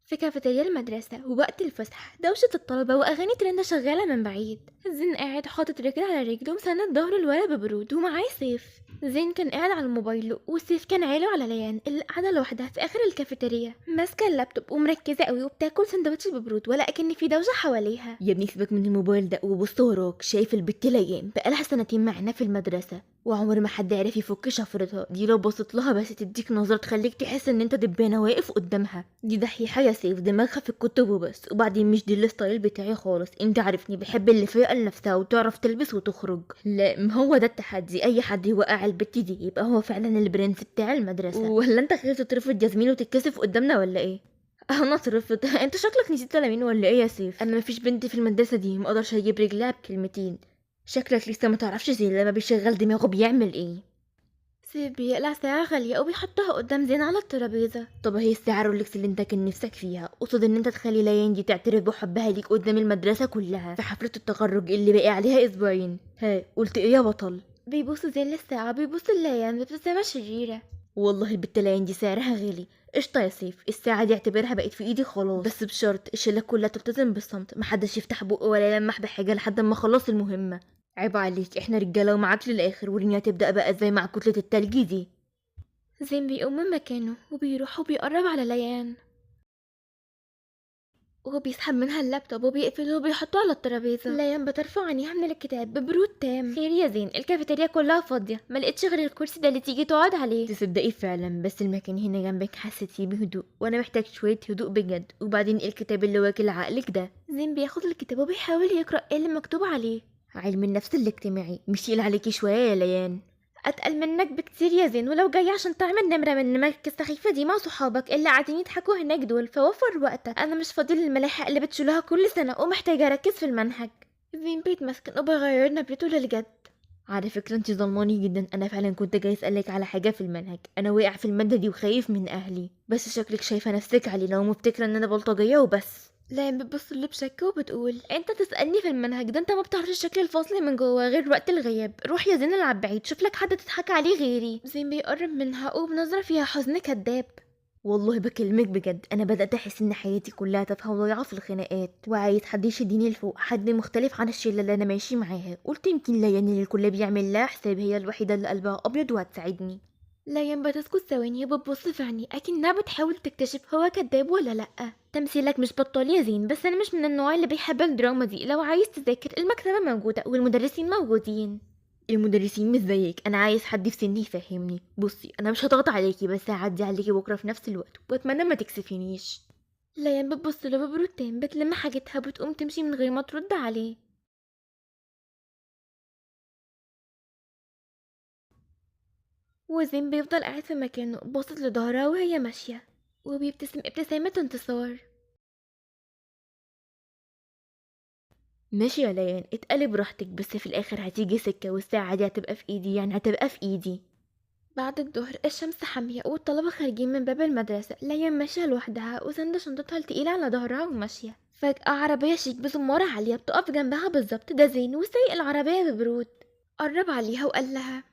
في كافيتيريا المدرسة ووقت الفسحة دوشة الطلبة وأغاني ترند شغالة من بعيد. زين قاعد حاطط رجل على رجله ومسند ظهره لورا ببرود ومعاه سيف. زين كان قاعد على الموبايل وسيف كان عاله على ليان اللي قاعدة لوحدها في آخر الكافيتيريا ماسكة اللابتوب ومركزة قوي وبتاكل سندوتش ببرود ولا أكن في دوشة حواليها. يا ابني سيبك من الموبايل ده وبص وراك، شايف البت ليان بقالها سنتين معانا في المدرسة وعمر ما حد عرف يفك شفرتها دي. لو بصيت لها بس تديك نظرة تخليك تحس ان انت دبانة واقف قدامها. دي دحيحة يا سيف، دماغها في الكتب وبس. وبعدين مش دي الستايل بتاعي خالص، انت عارفني بحب اللي فايقة لنفسها وتعرف تلبس وتخرج. لا ما هو ده التحدي، اي حد يوقع البت دي يبقى هو فعلا البرنس بتاع المدرسة. ولا انت خايف تترفض ياسمين وتتكسف قدامنا ولا ايه؟ انا اترفض؟ انت شكلك نسيت مين ولا ايه يا سيف؟ انا مفيش بنت في المدرسه دي ما اقدرش اجيب رجلها بكلمتين. شكلك لسه ما تعرفش زين لما بيشغل دماغه بيعمل ايه. سيف بيقلع ساعة غالية وبيحطها قدام زين على الترابيزة. طب هي الساعه رولكس اللي انت كان نفسك فيها قصد ان انت تخلي ليان دي تعترف بحبها ليك قدام المدرسه كلها في حفله التخرج اللي باقي عليها اسبوعين؟ ها قلت ايه يا بطل؟ بيبص زين للساعة بيبص لليان بابتسامة شريرة. والله البت ليان دي سعرها غالي. قشطة يا سيف، الساعة دي اعتبرها بقت في ايدي خلاص، بس بشرط الشلة كلها تلتزم بالصمت، محدش يفتح بقه ولا يلمح بحاجة لحد ما اخلص المهمة. عيب عليك، احنا رجالة ومعاك للآخر، وريني هتبدأ بقى ازاي مع كتلة التلج دي. زين بيقوم من مكانه وبيروح وبيقرب على ليان وبيسحب منها اللابتوب وبيقفله وبيحطه على الترابيزة. ليان بترفع عينيها من الكتاب ببرود تام. خير يا زين، الكافيتيريا كلها فاضية، ما لقيتش غير الكرسي ده اللي تيجي تقعد عليه. تصدقي فعلا، بس المكان هنا جنبك حسيت فيه بهدوء، وانا محتاج شوية هدوء بجد. وبعدين الكتاب اللي واكل عقلك ده؟ زين بياخد الكتاب وبيحاول يقرأ ايه اللي مكتوب عليه. علم النفس الاجتماعي مش تقيل عليكي شوية يا ليان؟ اتقل منك بكتير يا زين، ولو جاي عشان تعمل نمرة من نمرك السخيفة دي مع صحابك اللي قاعدين يضحكوا هناك دول فوفر وقتك. انا مش فاضي للملاحق اللي بتشيلها كل سنة ومحتاجة اركز في المنهج. زين بيتمسكن وبيغير نبرته للجد. على فكرة انت ظلماني جدا، انا فعلا كنت جاي اسألك على حاجة في المنهج. انا واقع في المادة دي وخايف من اهلي، بس شكلك شايفة نفسك علينا ومفتكرة ان انا بلطجية وبس. لا بتبص له بشك وبتقول انت تسألني في المنهج ده؟ انت ما بتعرفش شكل الفصل من جوه غير وقت الغياب. روح يا زين العب بعيد، شوف لك حد تضحك عليه غيري. زين بيقرب منها وبنظرة فيها حزن كداب. والله بكلمك بجد، انا بدأت احس ان حياتي كلها تافهة وضيعة في الخناقات، وعايز حد يشدني لفوق، حد مختلف عن الشلة اللي انا ماشي معاها. قلت يمكن ليان اللي الكل بيعمل لها حساب هي الوحيدة اللي قلبها ابيض وهتساعدني. ليان بتسكت ثواني وبتبص في عيني اكنها بتحاول تكتشف هو كداب ولا لا. تمثيلك مش بطال يا زين، بس انا مش من النوع اللي بيحب الدراما دي. لو عايز تذاكر المكتبة موجودة والمدرسين موجودين. المدرسين مش زيك، انا عايز حد في سني يفهمني. بصي انا مش هضغط عليكي، بس هعدي عليكي بكره في نفس الوقت، واتمنى ما تكسفينيش. ليان بتبص له ببرود تام بتلم حاجتها بتقوم تمشي من غير ما ترد عليه. وزين بيفضل قاعد في مكانه باصص لظهرها وهي ماشية وبيبتسم ابتسامة انتصار. ماشي يا ليان، اتقلب براحتك، بس في الاخر هتيجي سكه والساعه دي هتبقى في ايدي، يعني هتبقى في ايدي. بعد الظهر الشمس حامية والطلبة خارجين من باب المدرسة. ليان ماشية لوحدها وساندة شنطتها التقيلة على ظهرها وماشية. فجأة عربية شيك بزمارة عالية بتقف جنبها بالظبط. ده زين وسايق العربية ببرود. قرب عليها وقال لها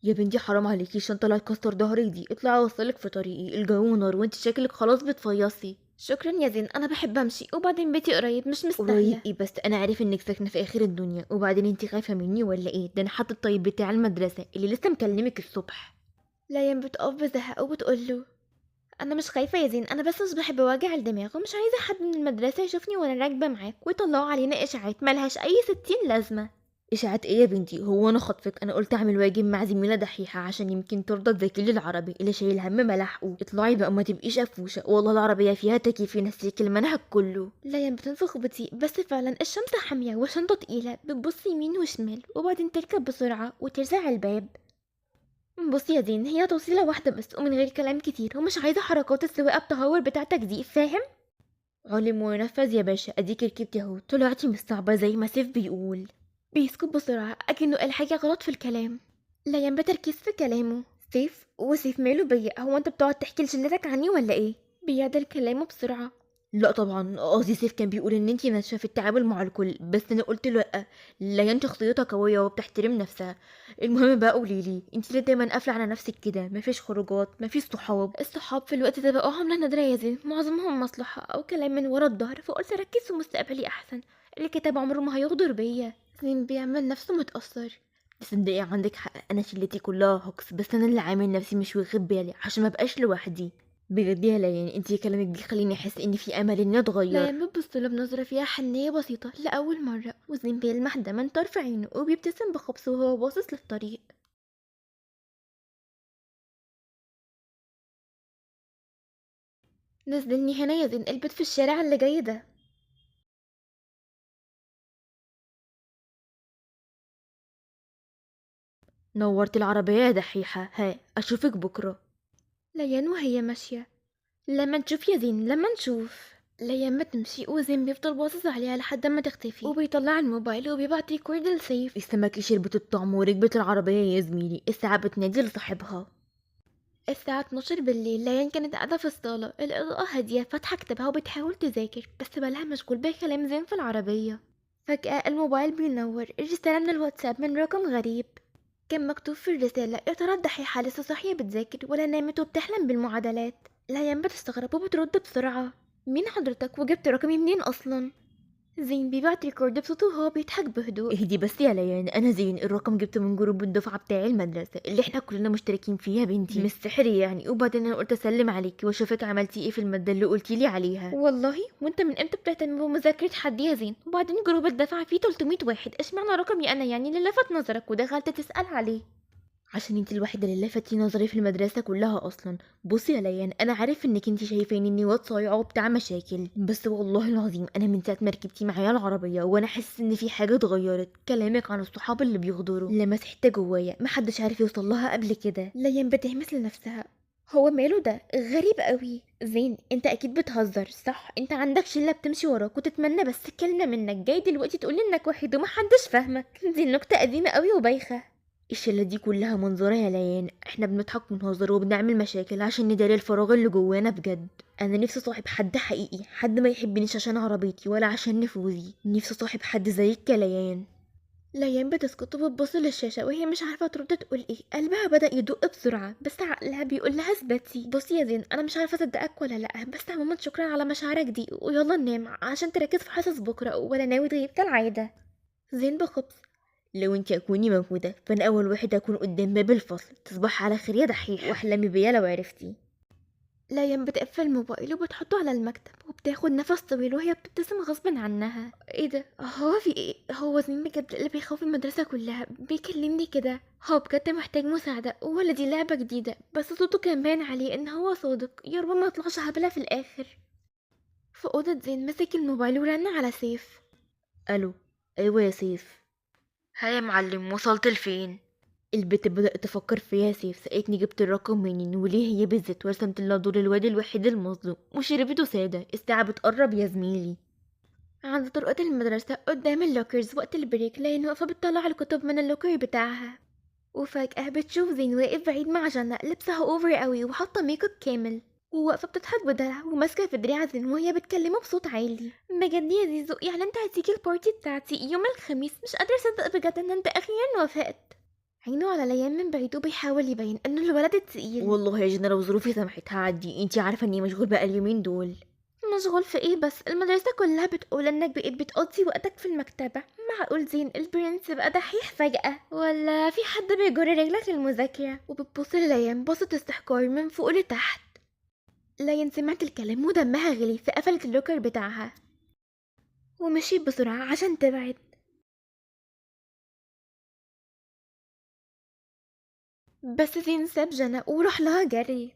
يا بنتي حرام عليكي، الشنطه اللي هتكسر ظهرك دي اطلعي اوصلك في طريقي، الجو نار وانت شكلك خلاص بتفيصي. شكرا يا زين، انا بحب امشي وبعدين بيتي قريب مش قريب مستاهلة. ايه بس؟ انا عارف انك ساكنه في اخر الدنيا، وبعدين انت خايفه مني ولا ايه؟ ده انا حاطه الطيب بتاع المدرسه اللي لسه مكلمك الصبح. ليان بتقف بزهق وبتقوله انا مش خايفة يا زين، انا بس مش بحب وجع الدماغ ومش عايزة حد من المدرسة يشوفني وانا راكبة معاك ويطلعوا علينا اشاعات ملهاش اي 60 لازمة. اشاعات ايه يا بنتي؟ هو انا خاطفك؟ انا قلت اعمل واجب مع زميله دحيحه عشان يمكن ترضى تذاكري العربي اللي شايل هم ملاحقه. اطلعي بقى ما تبقيش قفوشه، والله العربيه فيها تكييف ينسيك المنهج كله. ليان بتنفخ بطيء بس فعلا الشمس حامية وشنطة تقيلة. بتبص يمين وشمال وبعدين تركب بسرعة وترزع الباب. بصي يا زين، هي توصيلة واحدة بس ومن غير كلام كتير ومش عايزة حركات السواقة التهور بتاعتك دي، فاهم؟ علم ونفذ يا باشا، اديك ركبتي اهو، طلعتي مش صعبه زي ما سيف بيقول. بيسكت بسرعة أكنه قال حاجة غلط في الكلام. ليان بتركيز في كلامه سيف. وسيف ماله بيا؟ هو انت بتقعد تحكي لشلتك عني ولا ايه؟ بيعدل كلامه بسرعة. لا طبعا، قصدي سيف كان بيقول ان انتي ناشفه في التعامل مع الكل، بس انا قلت له لا. ليان شخصيتها قويه وبتحترم نفسها. المهم بقى قوليلي، انتي ليه دايما قافله على نفسك كده؟ مفيش خروجات، مفيش صحاب؟ الصحاب في الوقت ده بقوا عملة نادرة يا زين، معظمهم مصلحة أو كلام من ورا الظهر، فقلت أركز في مستقبلي أحسن. الكتاب عمره ما هيغدر بيا. زين بيعمل نفسه متأثر. تصدقي عندك حق، انا شلتي كلها هوكس، بس انا اللي عامل نفسي مش واخد بالي عشان ما بقاش لوحدي. بجد يا ليان، انتي كلامك بيخليني احس ان في امل اني اتغير. ليان بتبصله بنظرة فيها حنية بسيطة لأول مرة، وزين بيلمح ده من طرف عينه وبيبتسم بخبص وهو باصص للطريق. نزلني هنا يا زين، البيت في الشارع اللي جاي ده. نورت العربيه يا دحيحه، ها اشوفك بكره. ليان وهي ماشية. لما نشوف يا زين، لما نشوف. ليان ما تمشي وزين بيفضل باصص عليها لحد ما تختفي، وبيطلع الموبايل وبيبعت ريكورد لسيف. السمكة شربت الطعم وركبت العربية يا زميلي، الساعة بتنادي لصاحبها. الساعة 12 بالليل، ليان كانت قاعدة في الصالة، الإضاءة هادية، فاتحة كتابها وبتحاول تذاكر، بس بالها مشغول بكلام زين في العربية. فجأة الموبايل بينور، رسالة من الواتساب من رقم غريب. كان مكتوب في الرسالة: يا ترى الدحيحة لسه صاحية بتذاكر ولا نامت وبتحلم بالمعادلات؟ ليان بتستغرب وبترد بسرعة: مين حضرتك وجبت رقمي منين أصلا؟ زين بيبعت ريكورد بصوته وهو بيضحك بهدوء. اهدي بس يا ليان، انا زين، الرقم جبته من جروب الدفعة بتاع المدرسة اللي احنا كلنا مشتركين فيها بنتي، مش سحري يعني. وبعدين انا قلت اسلم عليكي واشوفك عملتي ايه في المادة اللي قلتيلي عليها. والله وانت من امتى بتهتم بمذاكرة حد يا زين؟ وبعدين جروب الدفع فيه 300 واحد، اشمعنى رقمي انا يعني اللي لفت نظرك ودخلت تسأل عليه؟ عشان انت الوحيدة اللي لفتي نظري في المدرسة كلها اصلا. بصي يا ليان، انا عارف انك انت شايفاني اني واد صايع وبتاع مشاكل، بس والله العظيم انا من ساعة ما ركبتي معايا العربية وانا حاسس ان في حاجة اتغيرت. كلامك عن الصحاب اللي بيغدروا لمس حتة جوايا محدش عارف يوصل لها قبل كده. ليان بتهمس لنفسها: هو ماله ده؟ غريب قوي. زين انت اكيد بتهزر صح؟ انت عندك شلة بتمشي وراك وتتمنى بس كلمة منك، جاي دلوقتي تقولي انك وحيد ومحدش فاهمك؟ دي نكتة قديمة قوي وبايخة. الشلة دي كلها منظرة يا ليان، احنا بنضحك ونهزر وبنعمل مشاكل عشان نداري الفراغ اللي جوانا بجد. انا نفسي صاحب حد حقيقي، حد ما يحبنيش عشان عربيتي ولا عشان نفوذي، نفسي صاحب حد زيك يا ليان. ليان بتسكت وبتبص للشاشة وهي مش عارفة ترد تقول ايه، قلبها بدأ يدق بسرعة بس عقلها بيقول لها اثبتي. بصي يا زين، انا مش عارفة اصدقك ولا لا، بس عموما شكرا على مشاعرك دي، ويلا ننام عشان تركز في حصص بكرة ولا ناوي تغيب كالعادة. زين بخبص: لو انت اكوني موجودة فانا اول واحد اكون قدام باب الفصل. تصبح على خير يا دحيح، واحلمي بيا لو عرفتي. ليان بتقفل الموبايل وبتحطه على المكتب وبتاخد نفس طويل وهي بتبتسم غصب عنها. ايه ده؟ هو في ايه؟ هو زين بجد اللي بيخوف المدرسة كلها بيكلمني كده؟ هو بجد محتاج مساعدة ولا دي لعبة جديدة؟ بس صوته كان باين عليه ان هو صادق، يا رب ما يطلعش هبلة في الاخر. في أوضة زين مسك الموبايل ورن على سيف. الو. ايوه يا سيف. ها يا معلم، وصلت لفين؟ البت بدأت تفكر فيا يا سيف، سألتني جبت الرقم منين وليه هي بالذات، ورسمت لها دور الواد الوحيد المظلوم وشربته سادة. الساعة بتقرب يا زميلي. عند طرقة المدرسة قدام اللوكرز وقت البريك، لين واقفة بتطلع الكتب من اللوكر بتاعها، وفجأة بتشوف زين واقف بعيد مع جنة لبسها اوفر قوي وحاطة ميك اب كامل، وواقفة بتضحك بدلع وماسكة في دراع زين وهي بتكلمه بصوت عالي: بجد يا زيزو، يعني انت هتيجي البارتي بتاعتي يوم الخميس؟ مش قادرة اصدق بجد ان انت اخيرا وافقت. عينه على ليان من بعيد وبيحاول يبين انه الولد التقيل. والله يا جنى لو ظروفي سمحت هعدي، انتي عارفة اني مشغول بقى اليومين دول. مشغول في ايه بس؟ المدرسة كلها بتقول انك بقيت بتقضي وقتك في المكتبة. معقول زين البرنس بقى دحيح فجأة؟ ولا في حد بيجر رجلك للمذاكرة؟ وبتبص لليان بصة استحقار من فوق لتحت. ليان سمعت الكلام ودمها غلي فقفلت اللوكر بتاعها ومشيت بسرعة عشان تبعد. بس زين ساب جنى وراح لها جري.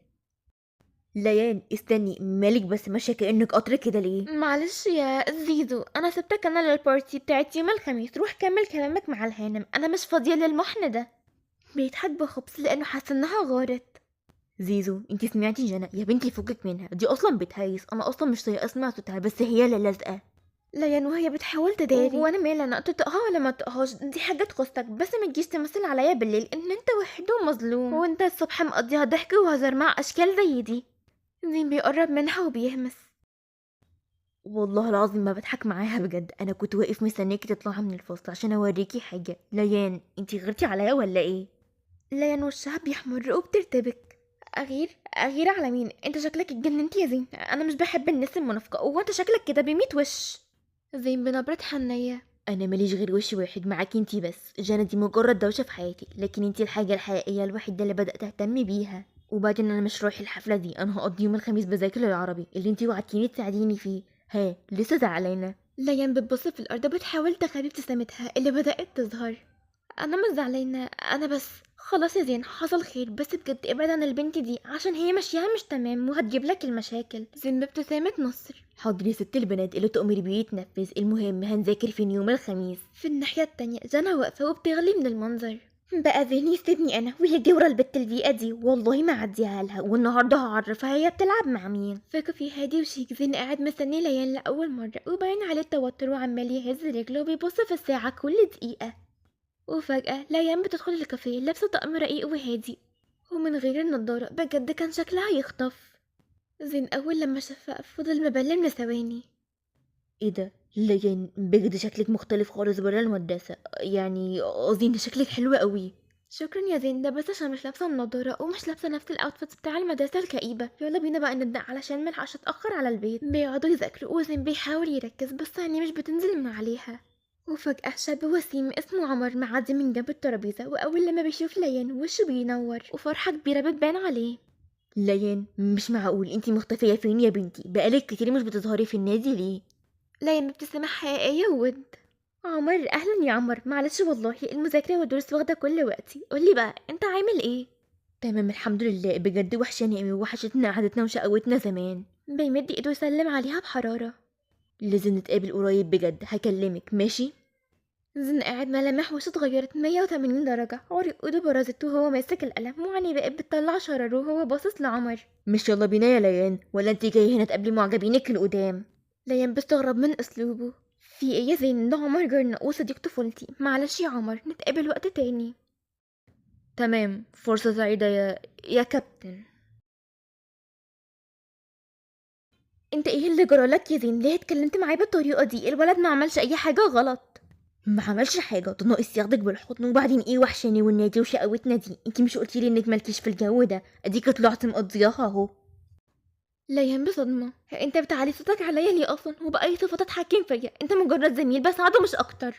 ليان استني، مالك بس ماشية كأنك قطر كده ليه؟ معلش يا زيزو، انا سبتك انا للبارتي بتاعت يوم الخميس، روح كمل كلامك مع الهانم، انا مش فاضية للمحن ده. بيضحك بخبص لانه حاسس انها غارت. زيزو انتي سمعتي جنى؟ يا بنتي فكك منها، دي اصلا بتهيس، انا اصلا مش طايقة اسمع صوتها، بس هي اللي لازقة. ليان وهي بتحاول تداري: وانا مالي انا تطقها ولا ما تطقهاش؟ دي حاجة تخصك، بس ما تجيش تمثل عليا بالليل ان انت وحيد ومظلوم وانت الصبح مقضيها ضحك وهزار مع اشكال زي دي. زين بيقرب منها وبيهمس: والله العظيم ما بضحك معاها بجد، انا كنت واقف مستنياكي تطلعي من الفصل عشان اوريكي حاجه. ليان انتي غيرتي عليا ولا ايه؟ ليان وشها بيحمر وبترتبك. أغير على مين؟ انت شكلك اتجننت يا زين، انا مش بحب الناس المنافقة، وانت شكلك كده بميت وش. زين بنبرة حنية. انا ماليش غير وش واحد معاكي انتي بس. جانا دي مجرد دوشه في حياتي، لكن انتي الحاجه الحقيقيه الوحيده اللي بدات اهتم بيها. وبعدين انا مش رايح الحفله دي، انا هقضي يوم الخميس بذاكر العربي اللي انتي وعدتيني تساعديني فيه. ها لسه زعلانه؟ ليان بتبص في الأرض وبتحاول تخبي ابتسامتها اللي بدأت تظهر. أنا مش زعلانة، أنا بس خلاص يا زين حصل خير، بس بجد ابعد عن البنت دي عشان هي ماشيها مش تمام وهتجيب لك المشاكل. زين بابتسامة نصر. حاضر يا ست البنات، اللي تؤمري بيه يتنفذ. المهم هنذاكر فين يوم الخميس؟ في الناحية التانية جانا واقفة وبتغلي من المنظر. بقى زين يسيبني أنا وهي جورة البت البيئة دي، والله ما عديها لها، والنهاردة هعرفها هي بتلعب مع مين. فاكر في هادي وشيك. زين قاعد مستني ليان لأول مرة وباين عليه التوتر وعمال يهز رجله وبيبص في الساعة كل دقيقة. وفجأة ليان بتدخل الكافيه لابسة طقم رقيق وهادي ومن غير النضارة، بجد كان شكلها يخطف. زين أول لما شافها فضل مبلم لثواني. ايه ده ليان، بجد شكلك مختلف خالص برا المدرسه، يعني قصدي ان شكلك حلو قوي. شكرا يا زين، ده بس عشان مش لابسه النضاره ومش لابسه نفس الاوتفيت بتاع المدرسه الكئيبه. يلا بينا بقى نبدا علشان ملحقش اتاخر على البيت. بيقعدوا يذاكروا وزين بيحاول يركز بس عينيه مش بتنزل من عليها. وفجأة شاب وسيم اسمه عمر معدي من جنب الترابيزة، وأول لما بيشوف ليان وشه بينور وفرحة كبيرة بتبان عليه. ليان مش معقول، انتي مختفيه فين يا بنتي؟ بقالك كتير مش بتظهري في النادي ليه؟ ليان ابتسامة حقيقية وود. عمر أهلا يا عمر، معلش والله المذاكرة والدروس واخدة كل وقتي. قولي بقى انت عامل ايه؟ تمام الحمد لله، بجد وحشاني قوي، وحشتنا قعدتنا وشقوتنا زمان. بيمد ايده يسلم عليها بحرارة. لازم نتقابل قريب بجد، هكلمك ماشي؟ زين قاعد ملامح وشه اتغيرت 180 درجة، عرق ايده برزت وهو ماسك القلم، وعينيه بقت بتطلع شراره وهو باصص لعمر. مش يلا بينا يا ليان، ولا انتي جاي هنا تقابلي معجبينك القدام؟ ليان بيستغرب من اسلوبه. في ايه يا زين؟ ده عمر جارنا وصديق طفولتي، معلش يا عمر نتقابل وقت تاني. تمام، فرصه سعيده يا كابتن. انت ايه اللي جرالك يا زين؟ ليه اتكلمت معاه بالطريقة دي؟ الولد ما عملش اي حاجة غلط. ما عملش حاجه، ده ناقص ياخدك بالحضن. وبعدين ايه وحشاني والنادي وشقوتنا دي؟ انتي مش قلتيلي انك مالكيش في الجو ده؟ اديك طلعت مقضياها اهو. ليان بصدمة. انت بتعلي صوتك عليا ليه اصلا؟ وبأي صفة تتحكم فيا؟ انت مجرد زميل بساعده مش اكتر.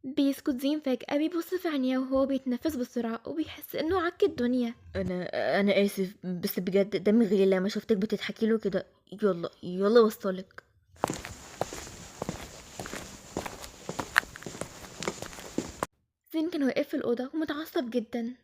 بيسكت زين فجأة، بيبص في عينيه وهو بيتنفس بسرعة وبيحس انه عك الدنيا. انا اسف، بس بجد دمي غلي لما شفتك بتضحكي له كده. يلا يلا وصلك. زين كان واقف في الأوضة ومتعصب جدا.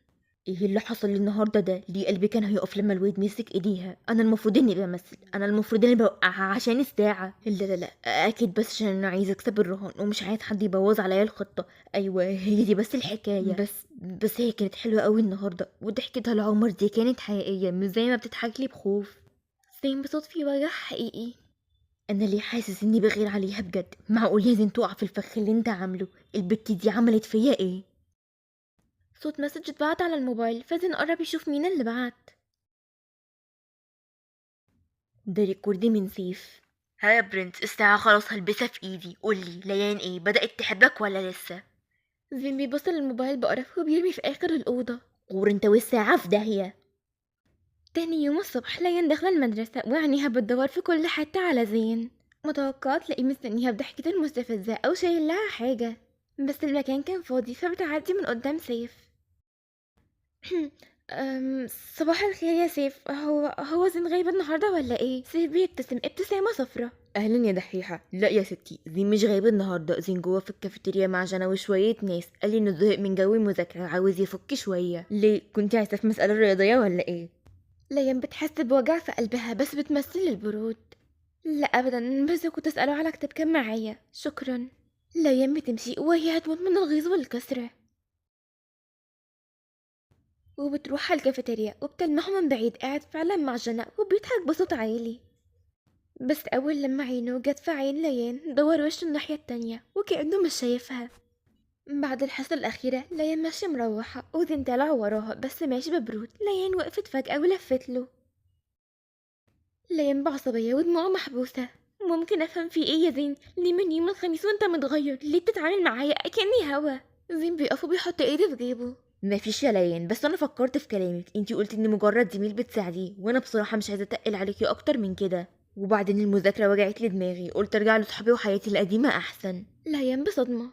ايه اللي حصل لي النهارده ده؟ ليه قلبي كان هيقف لما الواد مسك ايديها؟ انا المفروض اني بمثل، انا المفروض اني بوقعها عشان الساعه. لا لا لا، اكيد بس عشان انا عايزه اكسب الرهان ومش عايز حد يبوظ عليا الخطه. ايوه هي دي بس الحكايه. بس هي كانت حلوه قوي النهارده، وضحكتها لعمر دي كانت حقيقيه مش زي ما بتضحك لي بخوف. زين بصوت فيه وجع حقيقي. انا ليه حاسس اني بغير عليها بجد؟ معقول لازم تقع في الفخ اللي انت عامله؟ البت دي عملت فيا ايه؟ صوت مسج اتبعت على الموبايل، فزين قرب يشوف مين اللي بعت. ده ريكورد من سيف. ها يا برنس، الساعة خلاص هلبسها في ايدي. قولي ليان ايه، بدأت تحبك ولا لسه؟ زين بيبص للموبايل بقرف وبيرمي في آخر الأوضة. غور انت والساعة في داهية. تاني يوم الصبح ليان داخلة المدرسة وعينيها بتدور في كل حتة على زين. متوقعة تلاقيه مستنيها بضحكته المستفزة أو شايل لها حاجة، بس المكان كان فاضي فبتعدي من قدام سيف. صباح الخير يا سيف، هو زين غايبة النهاردة ولا ايه؟ سيف بيبتسم ابتسامة صفرة. اهلا يا دحيحة. لا يا ستي، زين مش غايبة النهاردة، زين جوه في الكافيتيريا مع جنى وشوية ناس. قال لي انه زهق من جو المذاكرة، عاوز يفك شوية. ليه، كنت عايزة في مسألة رياضية ولا ايه؟ ليان بتحس بوجع في قلبها بس بتمثل البرود. لا ابدا، بس كنت اساله على كتاب كان معايا، شكرا. ليان بتمشي وهي هتموت من الغيظ والكسرة، وبتروح على الكافيتيريا وبتلمحه من بعيد قاعد فعلا مع جنى وبيضحك بصوت عالي. بس اول لما عينه جت في عين ليان دور وشه الناحية التانية وكأنه مش شايفها. بعد الحصة الأخيرة ليان ماشية مروحة وزين طالع وراها بس ماشي ببرود. ليان وقفت فجأة ولفت له. ليان بعصبية ودموعه محبوسة. ممكن افهم في ايه يا زين؟ ليه من يوم الخميس وانت متغير؟ ليه بتتعامل معايا كأني هوا؟ زين بيقف وبيحط ايده في جيبه. مفيش يا ليان، بس انا فكرت في كلامك. انتي قلتي اني مجرد زميل بتساعديه، وانا بصراحه مش عايزه اتقل عليكي اكتر من كده. وبعدين المذاكره وجعت لي دماغي، قلت ارجع لصحابي وحياتي القديمه احسن. ليان بصدمة.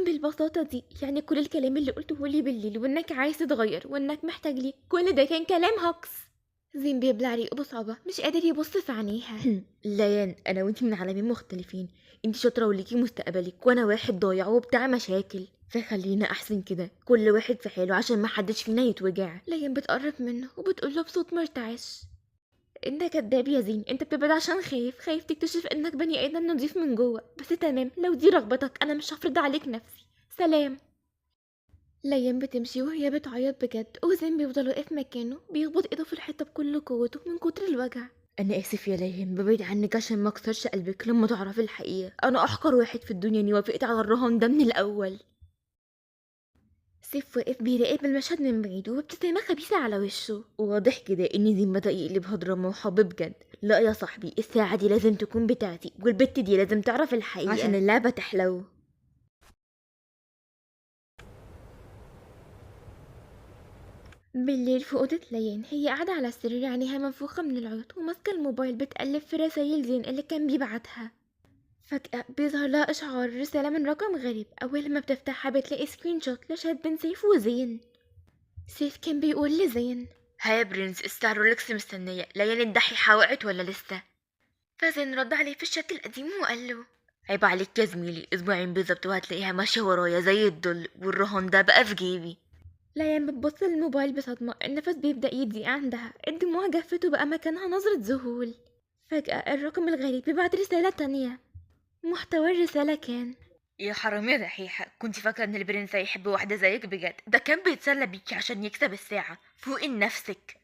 بالبساطة دي يعني كل الكلام اللي قلته لي بالليل وانك عايز تتغير وانك محتاج لي كل ده كان كلام هوكس؟ زين بيبلع ريقه بصعوبة، مش قادر يبص في عينيها. ليان، انا وانتي من عالمين مختلفين. انتي شاطره وليكي مستقبلك، وانا واحد ضايع وبتاع مشاكل. فخلينا احسن كده، كل واحد في حاله عشان ما حدش فينا يتوجع. ليان بتقرب منه وبتقوله بصوت مرتعش: انت كداب يا زين، انت بتبعد عشان خايف تكتشف انك بني ادم نضيف من جوه. بس تمام، لو دي رغبتك انا مش هفرض عليك نفسي. سلام. ليان بتمشي وهي بتعيط بجد، وزين بيفضل واقف مكانه بيخبط ايده في الحيطه بكل قوته من كتر الوجع. انا اسف يا ليان، ببعد عنك عشان ما اكسرش قلبك لما تعرفي الحقيقه. انا احقر واحد في الدنيا اني وافقت على الرهان ده من الاول. سيف واقف بيراقب المشهد من بعيد وبابتسامه خبيثه على وشه. واضح كده ان زين بدأ يقلبها دراما وحب بجد. لا يا صاحبي، الساعة دي لازم تكون بتاعتي، والبت دي لازم تعرف الحقيقة عشان اللعبة تحلو. بالليل في أوضة ليان، هي قاعدة على السرير عينيها منفوخة من العياط وماسكة الموبايل بتقلب في رسايل زين اللي كان بيبعتها. فجأة بيظهر لها إشعار رسالة من رقم غريب. أول ما بتفتحها بتلاقي سكرين شوت لشات بين سيف وزين. سيف كان بيقول لزين: ها يا برنس، الساعة رولكس مستنية. ليان الدحيحة وقعت ولا لسه؟ فزين رد عليه في الشات القديم وقال له: عيب عليك يا زميلي، اسبوعين بالظبط وهتلاقيها ماشية ورايا زي الدل، والرهان ده بقى في جيبي. ليان بتبص للموبايل بصدمة، النفس بيبدأ يضيق عندها، الدموع جفت وبقى مكانها نظرة ذهول. فجأة الرقم الغريب بيبعت رسالة تانية. محتوى الرسالة كان: يا حرام يا دحيحة، كنت فاكرة ان البرنس هيحب واحدة زيك؟ بجد ده كان بيتسلى بيكي عشان يكسب الساعة. فوقي لنفسك.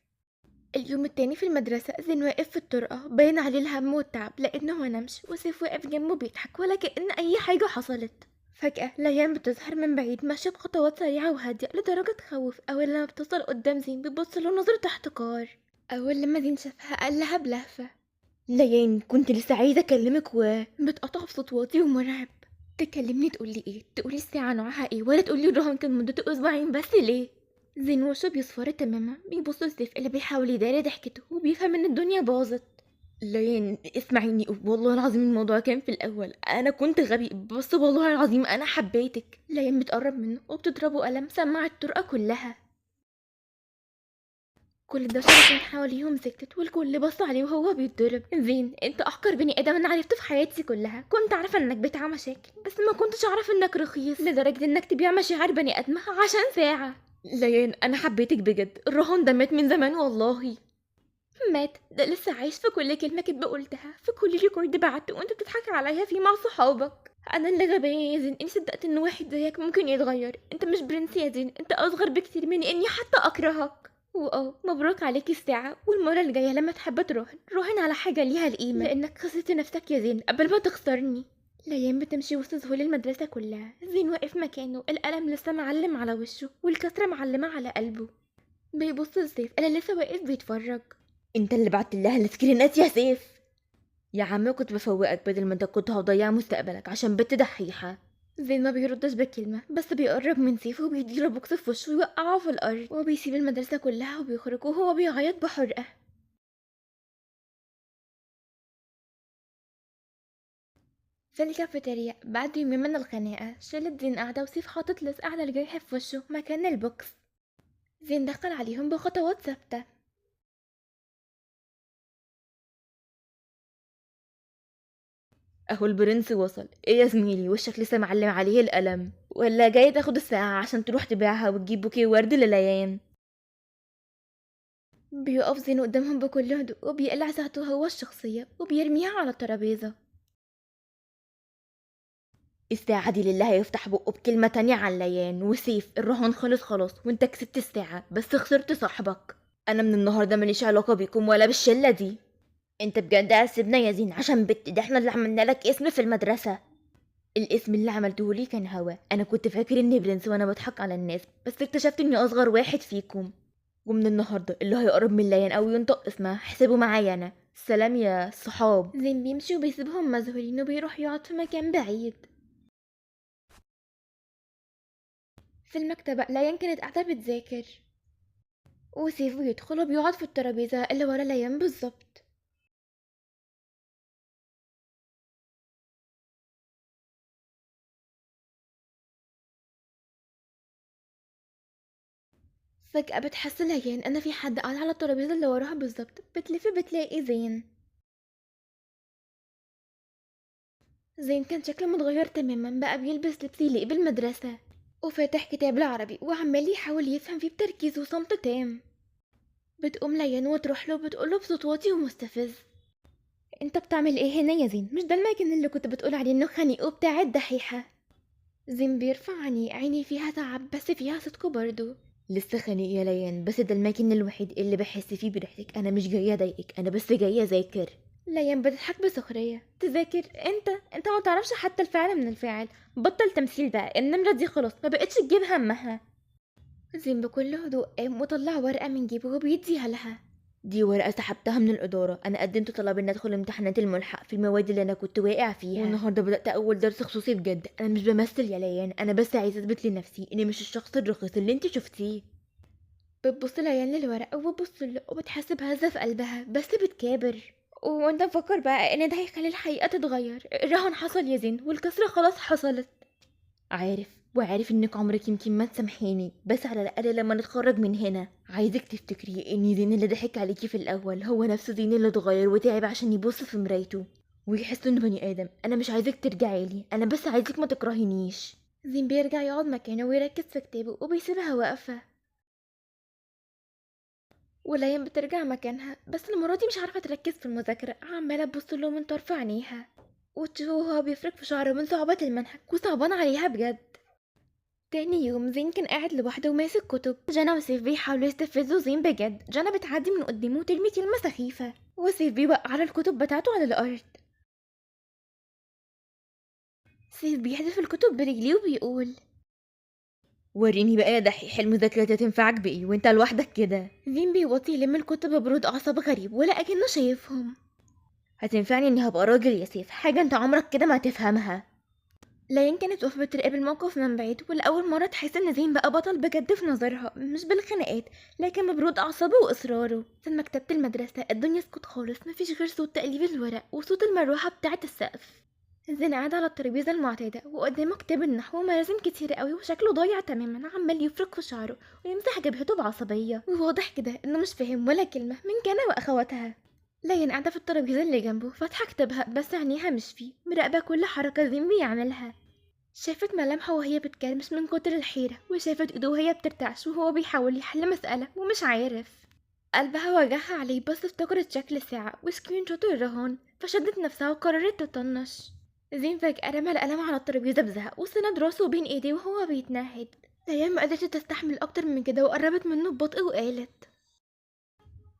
اليوم التاني في المدرسة، زين واقف في الطرقة باين عليه الهم والتعب لأنه ما نامش، وسيف واقف جنبه بيضحك ولا كأن أي حاجة حصلت. فجأة ليان بتظهر من بعيد ماشية بخطوات سريعة وهادية لدرجة تخوف. أول لما بتصل قدام زين بتبص له نظرة احتقار. أول لما زين شافها قال لها بلهفة: ليان، كنت لسه عايزة اكلمك بتقطع في صوت واطي ومرعب: تكلمني تقولي ايه؟ تقولي الساعة نوعها ايه؟ ولا تقولي الرهان كان مدته أسبوعين بس ليه؟ زين وشه بيصفر تماما، بيبص لسيف اللي بيحاول يداري ضحكته وبيفهم ان الدنيا باظت. ليان اسمعيني، والله العظيم الموضوع كان في الاول انا كنت غبي، بس والله العظيم انا حبيتك. ليان بتقرب منه وبتضربه قلم سمع الطرقة كلها. كل الدوشة اللي كان حواليهم سكتت والكل بص عليه وهو بيتضرب. زين، انت احقر بني ادم انا عرفته في حياتي كلها. كنت عارفة انك بتاع مشاكل، بس ما كنتش اعرف انك رخيص لدرجة انك تبيع مشاعر بني ادمة عشان ساعة. ليان، انا حبيتك بجد. الرهان ده مات من زمان والله. مات؟ ده لسه عايش في كل كلمة كدب قلتها، في كل ريكورد بعته وانت بتضحك عليا فيه مع صحابك. انا اللي غبية يا زين اني صدقت ان واحد زيك ممكن يتغير. انت مش برنس يا زين، انت اصغر بكتير من اني حتى اكرهك. مبروك عليك الساعة، والمرة الجاية لما تحب راهن على حاجة ليها القيمة، لانك خسرت نفسك يا زين قبل ما تخسرني. ليان بتمشي وسط ذهول المدرسة كلها. زين واقف مكانه، القلم لسه معلم على وشه والكسرة معلمة على قلبه. بيبص لسيف اللي لسه واقف بيتفرج. انت اللي بعت لها السكرينات يا سيف؟ يا عم كنت بفوقك بدل ما انت كنت هتضيع مستقبلك عشان بنت دحيحة. زين ما بيردش بكلمة، بس بيقرب من سيف وبيديله بوكس في وشه ويوقعه في الأرض، وبيسيب المدرسة كلها وبيخرج وهو بيعيط بحرقة. في الكافيتيريا بعد يومين من الخناقة، شلة زين قاعدة وسيف حاطط لزق على الجرح في وشه مكان البوكس. زين دخل عليهم بخطوات ثابتة. اهو البرنس وصل. ايه يا زميلي، وشك لسه معلم عليه القلم؟ ولا جاي تاخد الساعة عشان تروح تبيعها وتجيب بوكيه ورد لليان؟ بيقف زين قدامهم بكل هدوء وبيقلع ساعته هو الشخصية وبيرميها على الترابيزة. الساعة دي لله هيفتح بقه بكلمة تانية عن ليان وسيف. الرهان خلص خلاص، وانت كسبت الساعة بس خسرت صاحبك. انا من النهاردة ماليش علاقة بيكم ولا بالشلة دي. انت بجد عايز سيبنا يا زين عشان بت؟ ده احنا اللي عملنا لك اسم في المدرسة. الاسم اللي عملته لي كان هوا. انا كنت فاكر اني برنس وانا بضحك على الناس، بس اكتشفت اني اصغر واحد فيكم. ومن النهارده اللي هيقرب من ليان او ينطق اسمها حسابه معايا انا. سلام يا صحاب. زين بيمشي وبيسيبهم مذهولين وبيروح يقعد في مكان بعيد. في المكتبة ليان كانت قاعدة بتذاكر، وسيف بيدخل وبيقعد في الترابيزة اللي ورا ليان بالظبط. فجأة بتحس ليان ان في حد قاعد على الترابيزة اللي وراها بالظبط. بتلف بتلاقي زين. زين كان شكله متغير تماما، بقى بيلبس لبس يليق بالمدرسة وفاتح كتاب العربي وعمال يحاول يفهم فيه بتركيز وصمت تام. بتقوم ليان وتروح له بتقوله بصوت واطي ومستفز: انت بتعمل ايه هنا يا زين؟ مش ده المكان اللي كنت بتقول عليه انه خنيق وبتاع الدحيحة؟ زين بيرفع عيني فيها تعب بس فيها صدق برضه. لسه خانق يا ليان، بس ده المكان الوحيد اللي بحس فيه بريحتك. انا مش جايه اضايقك، انا بس جايه اذاكر. ليان بتضحك بسخرية: تذاكر؟ انت ما تعرفش حتى الفعل من الفاعل. بطل تمثيل بقى، النمرة دي خلاص ما بقتش تجيب همها. زين بكل هدوء قام وطلع ورقة من جيبه وبيديها لها. دي ورقه سحبتها من الاداره، انا قدمت طلب اني ادخل امتحانات الملحق في المواد اللي انا كنت واقع فيها، والنهارده بدات اول درس خصوصي بجد. انا مش بمثل يا ليان، انا بس عايزه اثبت لنفسي اني مش الشخص الرخيص اللي انت شفتيه. بتبص ليان للورقة وبتبص له وبتحس بهزة في قلبها بس بتكابر. وانت مفكر بقى ان ده هيخلي الحقيقة تتغير؟ الرهان حصل يا زين والكسرة خلاص حصلت. عارف، وعارف انك عمرك يمكن ما تسامحيني، بس على الاقل لما نتخرج من هنا عايزك تفتكري ان زين اللي ضحك عليكي في الاول هو نفس زين اللي اتغير وتعب عشان يبص في مرايته ويحس انه بني ادم. انا مش عايزك ترجعي لي، انا بس عايزك ما تكرهينيش. زين بيرجع يقعد مكانه ويركز في كتابه وبيسيبها واقفة. وليان بترجع مكانها بس المرة دي مش عارفة تركز في المذاكرة، عمالة تبص له من طرف عينيها وتشوفه وهو بيفرك في شعره من صعوبة المنهج وصعبان عليها بجد. تاني يوم زين كان قاعد لوحده وماسك كتب. جانا وسيف بيحاولوا يستفزوا زين بجد. جانا بتعدي من قدامه وترمي كلمة سخيفة وسيف بيوقع على الكتب بتاعته على الأرض. سيف بيحذف الكتب برجليه وبيقول: وريني بقى يا دحيح المذاكرة دي هتنفعك بايه وانت لوحدك كده؟ زين بيوطي يلم الكتب ببرود أعصاب غريب ولا أكنه شايفهم. هتنفعني اني هبقى راجل يا سيف، حاجة انت عمرك كده ما هتفهمها. ليان كانت واقفة بتراقب الموقف من بعيد، ولأول مرة تحس إن زين بقى بطل بجد في نظرها، مش بالخناقات لكن ببرود أعصابه وإصراره. في مكتبة المدرسة الدنيا سكوت خالص، مفيش غير صوت تقليب الورق وصوت المروحة بتاعة السقف. زين قاعد على الترابيزة المعتادة وقدامه كتاب النحو وملازم كتير قوي وشكله ضايع تماما، عمال يفرك في شعره ويمسح جبهته بعصبية وواضح كده إنه مش فاهم ولا كلمة من كان وأخواتها. ليان قاعدة في الترابيزة اللي جنبه فاتحة كتابها بس عينيها مش فيه، مراقبة كل حركة زين بيعملها. شافت ملامحه وهي بتكرمش من كتر الحيرة، وشافت ايده وهي بترتعش وهو بيحاول يحل مسألة ومش عارف. قلبها وجعها عليه بس افتكرت شكل الساعة وسكرين شوت الرهان فشدت نفسها وقررت تطنش. زين فجأة رمى القلم على الترابيزة بزهق وسند راسه بين ايديه وهو بيتنهد. ليان ما قدرتش تستحمل اكتر من كده وقربت منه ببطء وقالت: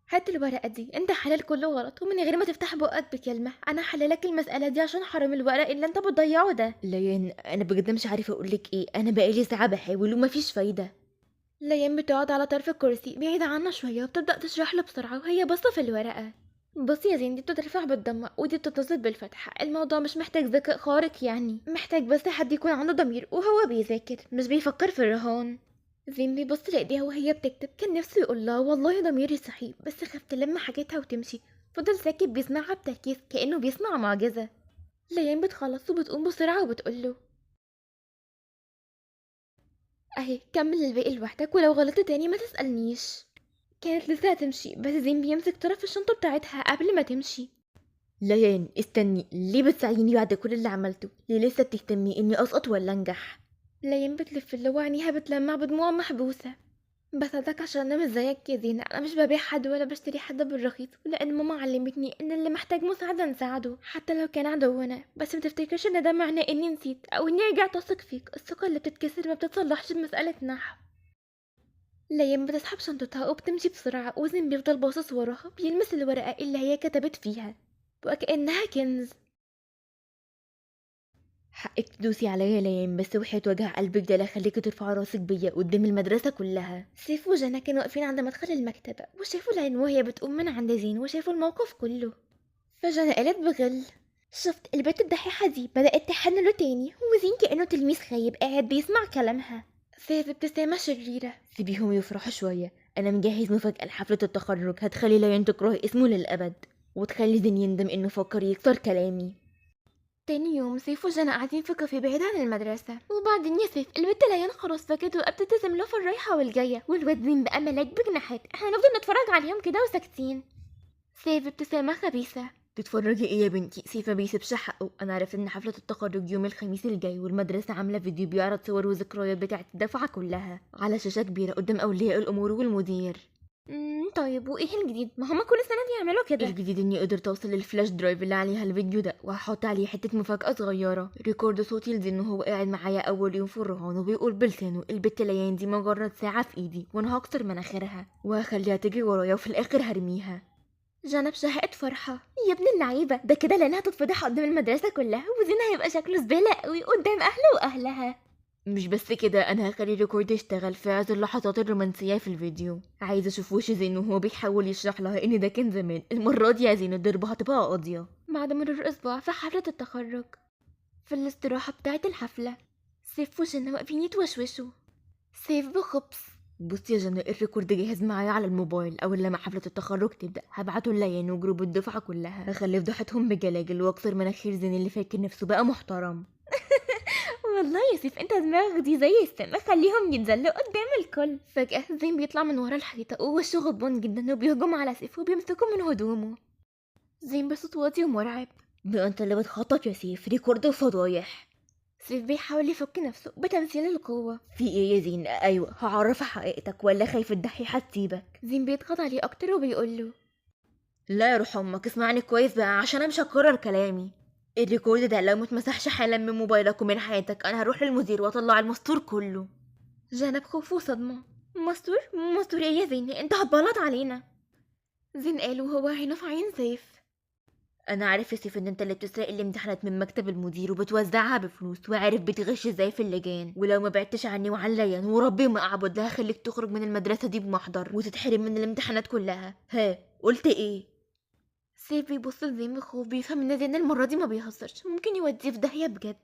هات الورقة دي، انت حلال كله غلط ومن غير ما تفتح بقك بكلمة. انا حلالك المسألة دي عشان حرام الورق اللي انت بتضيعه ده. ليان انا بجد مش عارفة اقولك ايه، انا بقالي ساعة بحاول ومفيش فايدة. ليان بتقعد على طرف الكرسي بعيدة عنه شوية وبتبدأ تشرح له بسرعة وهي باصة في الورقة: بصي يا زين، دي بتترفع بالضمة ودي بتتصل بالفتحة. الموضوع مش محتاج ذكاء خارق يعني، محتاج بس حد يكون عنده ضمير وهو بيذاكر مش بيفكر في الرهان. زين بيبص لإيديها وهي بتكتب، كان نفسه يقول لها والله ضميري صحي بس خاف تلم حاجتها وتمشي. فضل ساكت بيسمعها بتركيز كأنه بيسمع معجزة. ليان بتخلص وبتقوم بسرعة وبتقوله: اهي كمل الباقي لوحدك ولو غلطت تاني ما تسألنيش. كانت لسه هتمشي بس زين بيمسك طرف الشنطة بتاعتها قبل ما تمشي. ليان استني، ليه بتساعديني بعد كل اللي عملته؟ ليه لسه بتهتمي اني اسقط ولا انجح؟ ليان بتلف له وعينيها بتلمع بدموع محبوسة: بساعدك عشان انا مش زيك يا زينة، انا مش ببيع حد ولا بشتري حد بالرخيص، ولان ماما علمتني ان اللي محتاج مساعدة نساعده حتى لو كان عدونا. بس متفتكرش ان ده معناه اني نسيت او اني رجعت اثق فيك. الثقة اللي بتتكسر ما بتتصلحش بمسألة نحو. ليان بتسحب شنطتها وبتمشي بسرعة وزين بيفضل باصص وراها بيلمس الورقة اللي هي كتبت فيها وكأنها كنز. حقك تدوسي عليا يا ليان، بس وحياة وجع قلبك ده لا خليكي ترفعي راسك بيا قدام المدرسة كلها. سيف وجنى كانوا واقفين عند مدخل المكتبة وشافوا العين وهي بتقوم من عند زين وشافوا الموقف كله. فجنى قالت بغل: شفت البنت الدحيحة دي بدأت تحن له تاني، وزين كأنه تلميذ خايب قاعد بيسمع كلامها. سيف ابتسامة شريرة: سيبيهم يفرحوا شوية، أنا مجهز مفاجأة لحفلة التخرج هتخلي ليان تكره اسمه للأبد، وتخلي زين يندم إنه فكر يكسر كلامي. تاني يوم سيف وجنى قاعدين في كافيه بعيد عن المدرسة، وبعدين يا سيف البنت ليان خلاص فكت وبقت تبتسم له في الرايحة والجاية، والواد زين بقى ملاك بجناحات، احنا نفضل نتفرج عليهم كده وساكتين. سيف ابتسامة خبيثة: تتفرجي ايه يا بنتي؟ سيف ما بيسيبش حقه. انا عرفت ان حفله التخرج يوم الخميس الجاي، والمدرسه عامله فيديو بيعرض صور وذكريات بتاعه الدفعه كلها على شاشه كبيره قدام اولياء الامور والمدير. طيب وايه الجديد؟ ما هما كل سنة بيعملوا كده. الجديد اني قدرت اوصل للفلاش درايف اللي عليها الفيديو ده، وهحط عليه حته مفاجاه صغيره، ريكورد صوتي لزين وهو قاعد معايا اول يوم في الرهان وبيقول بلسانه البت ليان دي مجرد ساعه في ايدي وانا هكسر مناخيرها وهخليها تجري ورايا وفي الاخر هرميها. جنب شهقت فرحة: يا ابن اللعيبة، ده كده لانها هتتفضح قدام المدرسة كلها، وزين هيبقى شكله زبالة قوي قدام اهله واهلها. مش بس كده، انا هخلي الريكورد يشتغل في عز اللحظات الرومانسيه في الفيديو. عايزه اشوف وش زين وهو بيحاول يشرح لها ان ده كان زمان، المره دي يا زين الضربه هتبقى قاضيه. بعد مرور اسبوع في حفلة التخرج، في الاستراحة بتاعة الحفلة، سيف وجنى واقفين يتوشوشوا. سيف بخبص: بصي يا جنى، الريكورد جاهز معايا على الموبايل، اول لما حفله التخرج تبدا هبعته ليان وجروب الدفعه كلها، هخلي فضحتهم بجلاجل واكسر مناخير زين اللي فاكر نفسه بقى محترم. والله يا سيف انت دماغك دي زي السما، خليهم يتذلوا قدام الكل. فجأة زين بيطلع من ورا الحيطة ووشه غضبان جدا وبيهجم على سيف وبيمسكه من هدومه. زين بصوت واطي ومرعب: بقى انت اللي بتخطط يا سيف، ريكورد وفضايح. سيف بيحاول يفك نفسه بتمثيل القوة: في ايه يا زين؟ ايوه هعرف حقيقتك، ولا خايف الدحيحه تسيبك؟ زين بيضغط عليه اكتر وبيقوله: لا يا روح امك، اسمعني كويس بقى عشان انا مش هكرر كلامي. الريكورد ده لو متمسحش حالا من موبايلك ومن حياتك انا هروح للمدير واطلع المستور كله. جنى بخوف وصدمة: مستور؟ مستور ايه يا زين؟ انت هتبلط علينا. زين قال وهو عينه في عين سيف: انا عارف يا سيف ان انت اللي بتسرق الامتحانات من مكتب المدير وبتوزعها بفلوس، وعارف بتغش ازاي في اللجان، ولو ما بعدتش عني وعن ليان وربي ما اعبد لا هخليك تخرج من المدرسه دي بمحضر وتتحرم من الامتحانات كلها. ها قلت ايه؟ سيف بيبص لزين بخوف، بيفهم ان زين المرة دي ما بيهزرش، ممكن يوديه في داهية بجد.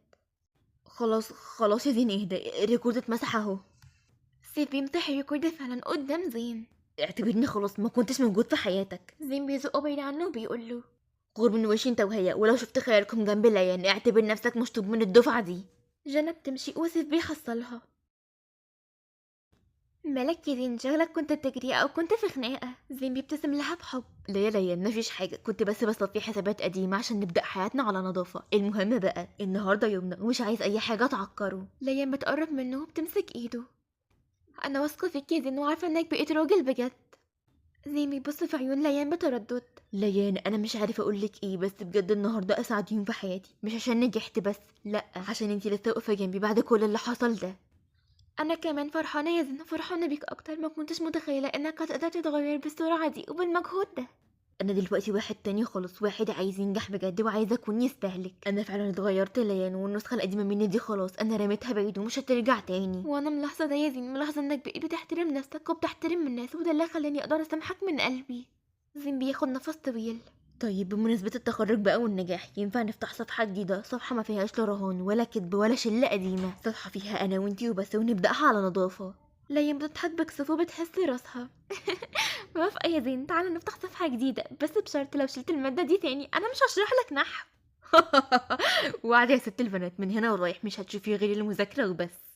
خلاص خلاص يا زين اهدى، الريكورد اتمسح اهو. سيف بيمسح الريكورد فعلا قدام زين. اعتبرني خلاص ما كنتش موجود في حياتك. زين بيزقه بعيد عنه وبيقوله: غور من وشي انت وهي، ولو شفت خيالكم جنب ليان اعتبر نفسك مشطوب من الدفعه دي. جنى بتمشي وسيف بيحصلها: مالك يا زين؟ شغلك كنت بتجري او كنت في خناقة. زين بيبتسم لها بحب: لا يا ليان مفيش حاجه، كنت بس بصفي حسابات قديمه عشان نبدا حياتنا على نظافه. المهم بقى النهارده يومنا ومش عايز اي حاجه تعكره. ليان بتقرب منه وبتمسك ايده: انا واثقه فيك يا زين وعارفه انك بقيت راجل بجد. زين بيبص في عيون ليان بتردد: ليان انا مش عارفه اقولك ايه، بس بجد النهارده اسعد يوم في حياتي، مش عشان نجحت بس، لا عشان انتي لسه واقفه جنبي بعد كل اللي حصل ده. انا كمان فرحانه يا زين، فرحانه بيك اكتر، ما كنتش متخيله انك هتقدر تتغير بالسرعه دي وبالمجهود ده. انا دلوقتي واحد تاني خالص، واحد عايز ينجح بجد وعايز اكون يستهلك. انا فعلا اتغيرت ليان، والنسخه القديمه مني دي خلاص انا رميتها بعيد ومش هترجع تاني. وانا ملاحظه ده يا زين، ملاحظه انك بقيت بتحترم نفسك وبتحترم الناس، وده اللي خلاني اقدر اسامحك من قلبي. زين بياخد نفس طويل: طيب بمناسبة التخرج بقى والنجاح، ينفع نفتح صفحة جديدة، صفحة ما فيهاش لا رهان ولا كذب ولا شلة قديمة، صفحة فيها أنا وإنتي وبس ونبدأها على نظافة. ليان بتضحك بكسوف وبتحس راسها: موافقة يا زين، تعالى نفتح صفحة جديدة، بس بشرط لو شلت المادة دي تاني أنا مش هشرح لك نحو. وعد يا ست البنات، من هنا ورايح مش هتشوفي غير المذاكرة وبس.